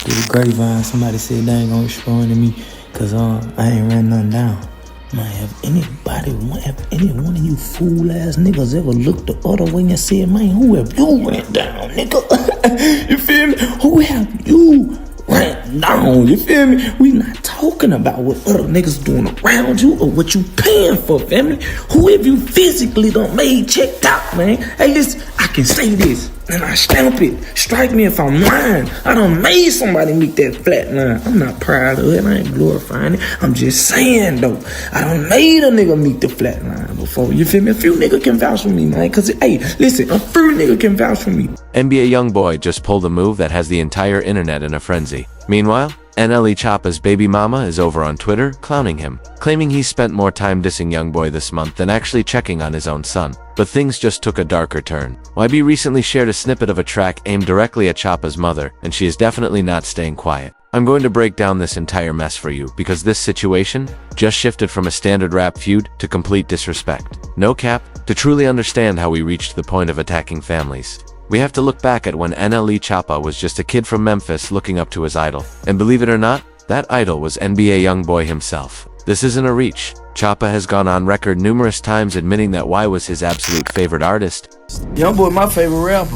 through the grapevine, somebody said they ain't gonna respond to me because I ain't ran nothing down. Man, have any one of you fool ass niggas ever looked the other way and said, man, who have you ran down, nigga? You feel me? Who have you ran down? You feel me? We not talking about what other niggas doing around you or what you paying for, family. Who have you physically done made checked out, man? Hey, listen, I can say this and I stamp it. Strike me if I'm lying. I done made somebody meet that flat line. I'm not proud of it. I ain't glorifying it. I'm just saying, though. I done made a nigga meet the flat line before. You feel me? A few niggas can vouch for me, man. Cause, hey, listen, a few niggas can vouch for me. NBA YoungBoy just pulled a move that has the entire internet in a frenzy. Meanwhile, NLE Choppa's baby mama is over on Twitter clowning him, claiming he spent more time dissing YoungBoy this month than actually checking on his own son. But things just took a darker turn. YB recently shared a snippet of a track aimed directly at Choppa's mother, and she is definitely not staying quiet. I'm going to break down this entire mess for you because this situation just shifted from a standard rap feud to complete disrespect. No cap, to truly understand how we reached the point of attacking families, we have to look back at when NLE Choppa was just a kid from Memphis looking up to his idol. And believe it or not, that idol was NBA YoungBoy himself. This isn't a reach. Choppa has gone on record numerous times admitting that Y was his absolute favorite artist. YoungBoy my favorite rapper.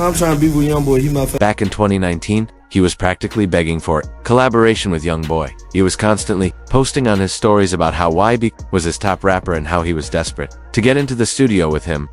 I'm trying to be with YoungBoy, he my favorite. Back in 2019, he was practically begging for collaboration with YoungBoy. He was constantly posting on his stories about how YB was his top rapper and how he was desperate to get into the studio with him.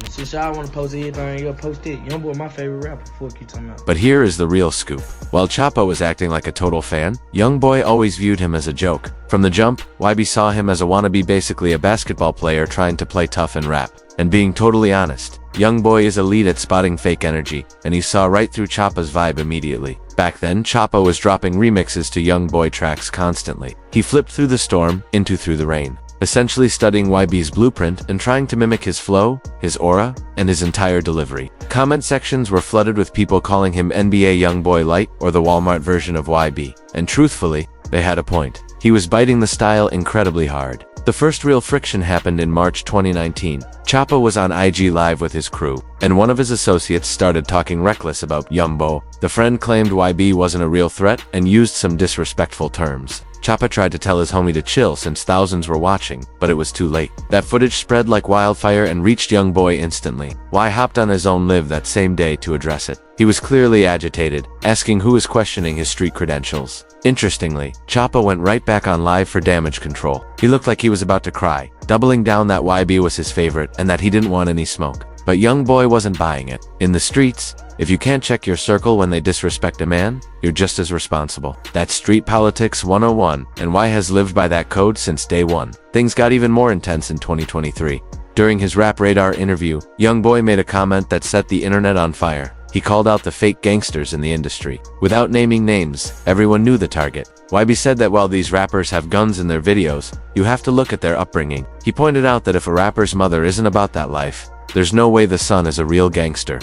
Since y'all want to post anything, you'll post it. YoungBoy my favorite rapper. Fuck you talking about. But here is the real scoop. While Choppa was acting like a total fan, YoungBoy always viewed him as a joke. From the jump, YB saw him as a wannabe, basically a basketball player trying to play tough and rap. And being totally honest, YoungBoy is elite at spotting fake energy, and he saw right through Choppa's vibe immediately. Back then, Choppa was dropping remixes to YoungBoy tracks constantly. He flipped through the storm into Through the Rain, essentially studying YB's blueprint and trying to mimic his flow, his aura, and his entire delivery. Comment sections were flooded with people calling him NBA YoungBoy Light or the Walmart version of YB. And truthfully, they had a point. He was biting the style incredibly hard. The first real friction happened in March 2019. Choppa was on IG Live with his crew, and one of his associates started talking reckless about YoungBoy. The friend claimed YB wasn't a real threat and used some disrespectful terms. Choppa tried to tell his homie to chill since thousands were watching, but it was too late. That footage spread like wildfire and reached YoungBoy instantly. Y hopped on his own live that same day to address it. He was clearly agitated, asking who is questioning his street credentials. Interestingly, Choppa went right back on live for damage control. He looked like he was about to cry, doubling down that YB was his favorite and that he didn't want any smoke. But YoungBoy wasn't buying it. In the streets, if you can't check your circle when they disrespect a man, you're just as responsible. That's Street Politics 101, and Y has lived by that code since day one. Things got even more intense in 2023. During his Rap Radar interview, YoungBoy made a comment that set the internet on fire. He called out the fake gangsters in the industry. Without naming names, everyone knew the target. YB said that while these rappers have guns in their videos, you have to look at their upbringing. He pointed out that if a rapper's mother isn't about that life, there's no way the son is a real gangster.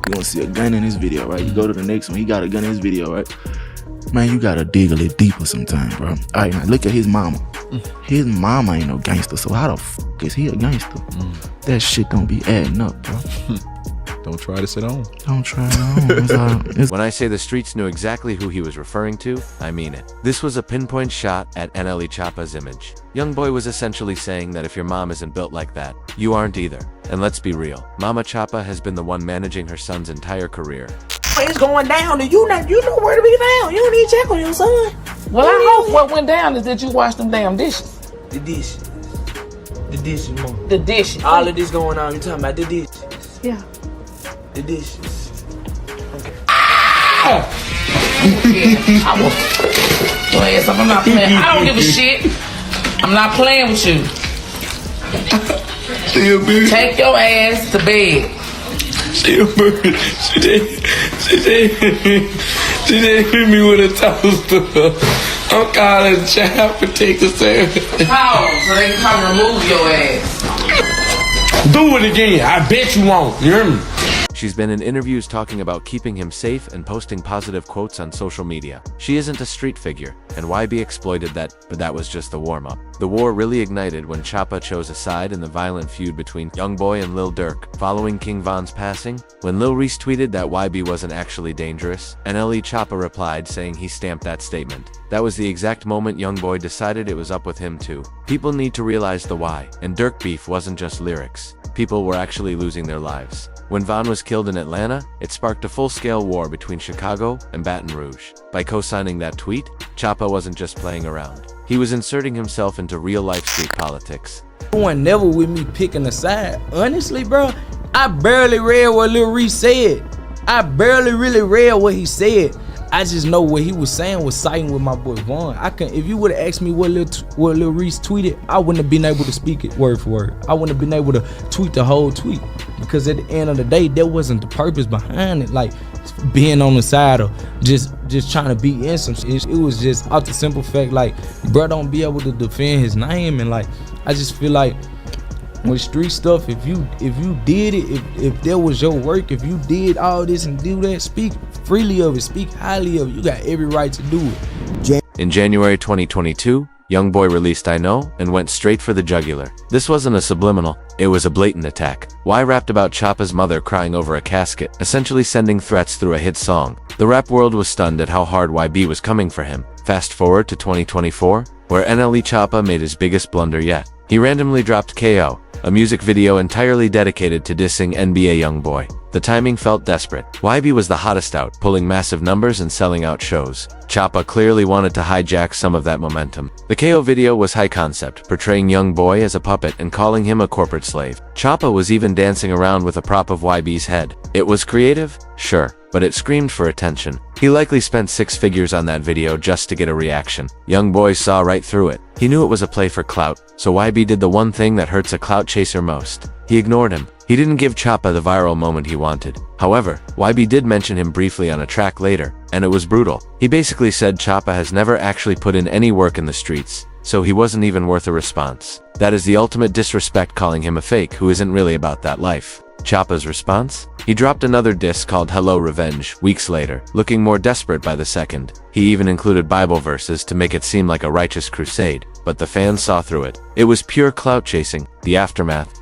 You gonna see a gun in his video, right? You go to the next one, he got a gun in his video, right? Man, you gotta dig a little deeper sometimes, bro. Alright, man, look at his mama. His mama ain't no gangster, so how the fuck is he a gangster? That shit don't be adding up, bro. Don't try to sit on. Don't try it on. When I say the streets knew exactly who he was referring to, I mean it. This was a pinpoint shot at NLE Choppa's image. YoungBoy was essentially saying that if your mom isn't built like that, you aren't either. And let's be real, Mama Choppa has been the one managing her son's entire career. It's going down and you know where to be found. You don't need to check on your son. Well, I hope what went down is that you washed them damn dishes. The dish. The dishes, mom. The dishes. All of this going on, you talking about the dishes. Yeah. The dishes. Okay. Yeah, I will. Go ahead, I'm not playing. I don't give a shit. I'm not playing with you. Take your ass to bed. She did hit me with a toaster. I'm calling child protective service. Call so they can come remove your ass. Do it again. I bet you won't. You hear me? She's been in interviews talking about keeping him safe and posting positive quotes on social media. She isn't a street figure, and YB exploited that, but that was just the warm-up. The war really ignited when Choppa chose a side in the violent feud between YoungBoy and Lil Durk. Following King Von's passing, when Lil Reese tweeted that YB wasn't actually dangerous, NLE Choppa replied saying he stamped that statement. That was the exact moment YoungBoy decided it was up with him too. People need to realize the why, and Durk beef wasn't just lyrics. People were actually losing their lives. When Von was killed in Atlanta, it sparked a full-scale war between Chicago and Baton Rouge. By co-signing that tweet, Choppa wasn't just playing around. He was inserting himself into real-life street politics. You weren't never with me picking a side. Honestly, bro, I barely read what Lil Reese said. I barely really read what he said. I just know what he was saying was siding with my boy Von. If you would have asked me what Lil Reese tweeted, I wouldn't have been able to speak it word for word. I wouldn't have been able to tweet the whole tweet, because at the end of the day, that wasn't the purpose behind it. Like being on the side of just trying to be in some shit. It was just out the simple fact, like, bro don't be able to defend his name, and like I just feel like with street stuff, if you did it, if that was your work, if you did all this and do that, speak freely of it, speak highly of it, you got every right to do it. In January 2022, YoungBoy released I Know and went straight for the jugular. This wasn't a subliminal, it was a blatant attack. Y rapped about Choppa's mother crying over a casket, essentially sending threats through a hit song. The rap world was stunned at how hard YB was coming for him. Fast forward to 2024, where NLE Choppa made his biggest blunder yet. He randomly dropped KO, a music video entirely dedicated to dissing NBA YoungBoy. The timing felt desperate. YB was the hottest out, pulling massive numbers and selling out shows. Choppa clearly wanted to hijack some of that momentum. The KO video was high concept, portraying YoungBoy as a puppet and calling him a corporate slave. Choppa was even dancing around with a prop of YB's head. It was creative? Sure, but it screamed for attention. He likely spent 6 figures on that video just to get a reaction. YoungBoy saw right through it. He knew it was a play for clout, so YB did the one thing that hurts a clout chaser most. He ignored him. He didn't give Choppa the viral moment he wanted. However, YB did mention him briefly on a track later, and it was brutal. He basically said Choppa has never actually put in any work in the streets, so he wasn't even worth a response. That is the ultimate disrespect, calling him a fake who isn't really about that life. Choppa's response? He dropped another diss called Hello Revenge weeks later, looking more desperate by the second. He even included Bible verses to make it seem like a righteous crusade, but the fans saw through it. It was pure clout chasing. The aftermath.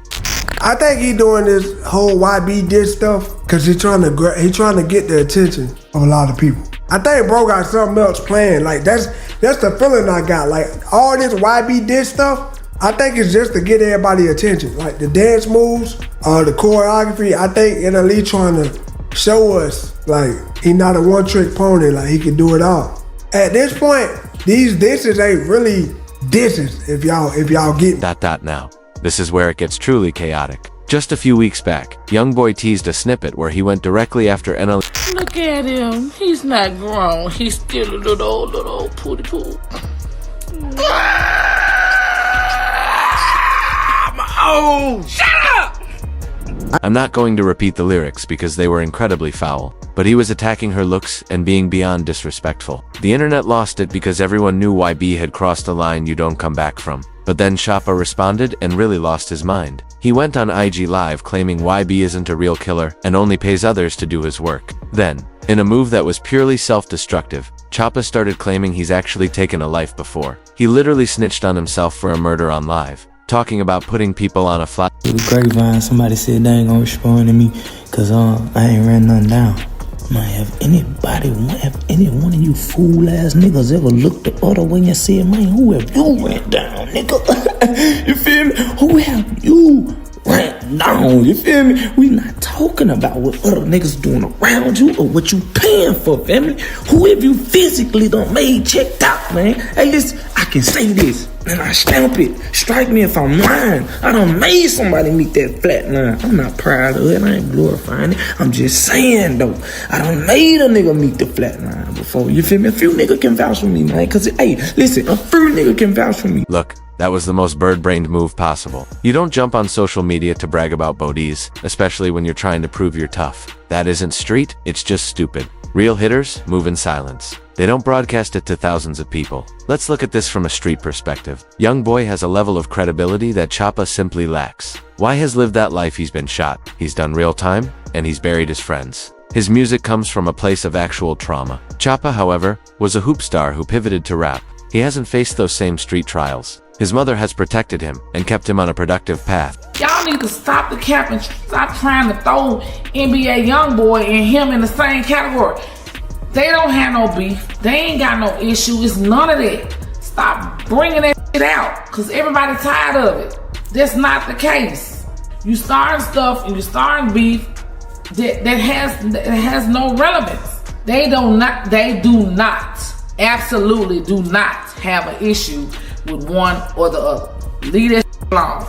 I think he doing this whole YB diss stuff because he trying to get the attention of a lot of people. I think bro got something else planned. Like that's the feeling I got. Like all this YB diss stuff, I think it's just to get everybody attention. Like the dance moves, the choreography. I think NLE trying to show us like he not a one-trick pony. Like he can do it all. At this point, these disses ain't really disses. If y'all get me. Now. This is where it gets truly chaotic. Just a few weeks back, YoungBoy teased a snippet where he went directly after NLE. Look at him. He's not grown. He's still a little pooty poo. Oh, shut up! I'm not going to repeat the lyrics because they were incredibly foul, but he was attacking her looks and being beyond disrespectful. The internet lost it because everyone knew YB had crossed a line you don't come back from. But then Choppa responded and really lost his mind. He went on IG Live claiming YB isn't a real killer and only pays others to do his work. Then, in a move that was purely self-destructive, Choppa started claiming he's actually taken a life before. He literally snitched on himself for a murder on live, talking about putting people on a flat. It was grapevine, somebody said they ain't gonna respond to me, cause I ain't ran nothing down. Man, have any one of you fool ass niggas ever looked the other way and said, man, who have you ran down, nigga? You feel me? Who have you ran down? You feel me? We not talking about what other niggas doing around you or what you paying for, family. Who have you physically done made checked out, man? Hey, listen, I can say this and I stamp it. Strike me if I'm lying. I done made somebody meet that flat line. I'm not proud of it. I ain't glorifying it. I'm just saying, though. I done made a nigga meet the flat line before. You feel me? A few niggas can vouch for me, man. Cause, hey, listen, a few niggas can vouch for me. Look, that was the most bird-brained move possible. You don't jump on social media to brag about bodies, especially when you're trying to prove you're tough. That isn't street, it's just stupid. Real hitters move in silence. They don't broadcast it to thousands of people. Let's look at this from a street perspective. YoungBoy has a level of credibility that Choppa simply lacks. Why has lived that life? He's been shot, he's done real time, and he's buried his friends. His music comes from a place of actual trauma. Choppa, however, was a hoop star who pivoted to rap. He hasn't faced those same street trials. His mother has protected him and kept him on a productive path. Y'all need to stop the cap and stop trying to throw NBA YoungBoy and him in the same category. They don't have no beef. They ain't got no issue. It's none of that. Stop bringing that shit out, because everybody's tired of it. That's not the case. You starting stuff and you starting beef that has no relevance. They do not, absolutely do not have an issue with one or the other. Leave that shit alone.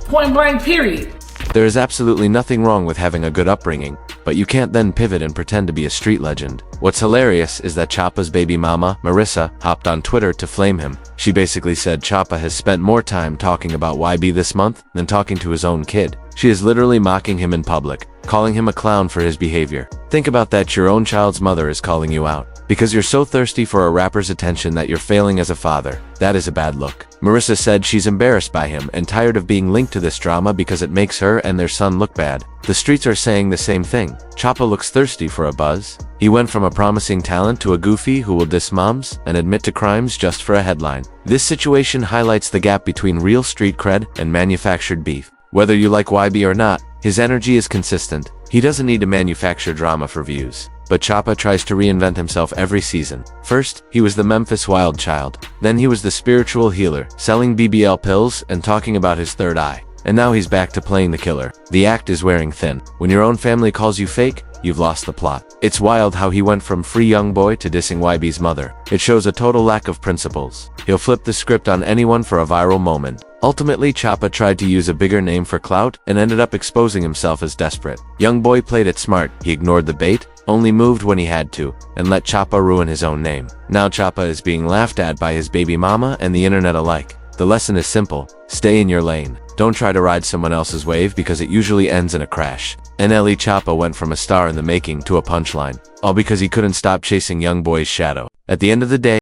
Point blank, period. There is absolutely nothing wrong with having a good upbringing, but you can't then pivot and pretend to be a street legend. What's hilarious is that Choppa's baby mama, Marissa, hopped on Twitter to flame him. She basically said Choppa has spent more time talking about YB this month than talking to his own kid. She is literally mocking him in public, calling him a clown for his behavior. Think about that, your own child's mother is calling you out because you're so thirsty for a rapper's attention that you're failing as a father. That is a bad look. Marissa said she's embarrassed by him and tired of being linked to this drama because it makes her and their son look bad. The streets are saying the same thing. Choppa looks thirsty for a buzz. He went from a promising talent to a goofy who will diss moms and admit to crimes just for a headline. This situation highlights the gap between real street cred and manufactured beef. Whether you like YB or not, his energy is consistent. He doesn't need to manufacture drama for views. But Choppa tries to reinvent himself every season. First, he was the Memphis wild child. Then he was the spiritual healer, selling BBL pills and talking about his third eye. And now he's back to playing the killer. The act is wearing thin. When your own family calls you fake, you've lost the plot. It's wild how he went from free YoungBoy to dissing YB's mother. It shows a total lack of principles. He'll flip the script on anyone for a viral moment. Ultimately, Choppa tried to use a bigger name for clout and ended up exposing himself as desperate. YoungBoy played it smart. He ignored the bait, only moved when he had to, and let Choppa ruin his own name. Now Choppa is being laughed at by his baby mama and the internet alike. The lesson is simple. Stay in your lane. Don't try to ride someone else's wave because it usually ends in a crash. NLE Choppa went from a star in the making to a punchline, all because he couldn't stop chasing YoungBoy's shadow. At the end of the day,